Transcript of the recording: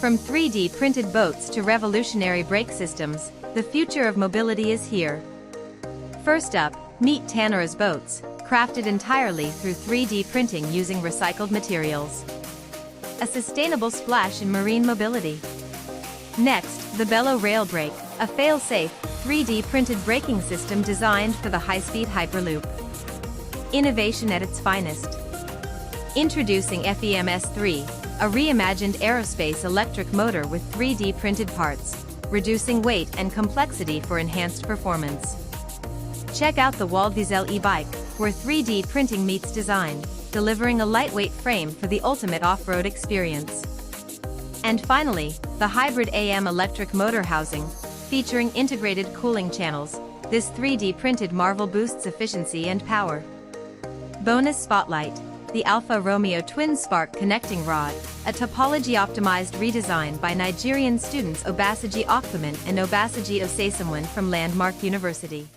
From 3D printed boats to revolutionary brake systems, the future of mobility is here. First up, meet Tanner's boats, crafted entirely through 3D printing using recycled materials. A sustainable splash in marine mobility. Next, the Bellow Rail Brake, a fail-safe, 3D printed braking system designed for the high-speed Hyperloop. Innovation at its finest. Introducing FEMS3, a reimagined aerospace electric motor with 3D printed parts, reducing weight and complexity for enhanced performance. Check out the Waldwiesel e-bike, where 3D printing meets design, delivering a lightweight frame for the ultimate off-road experience. And finally, the hybrid AM electric motor housing, featuring integrated cooling channels. This 3D printed marvel boosts efficiency and power. Bonus spotlight: the Alfa Romeo Twin Spark connecting rod, a topology-optimized redesign by Nigerian students Obasaji Okpaman and Obasaji Osasemun from Landmark University.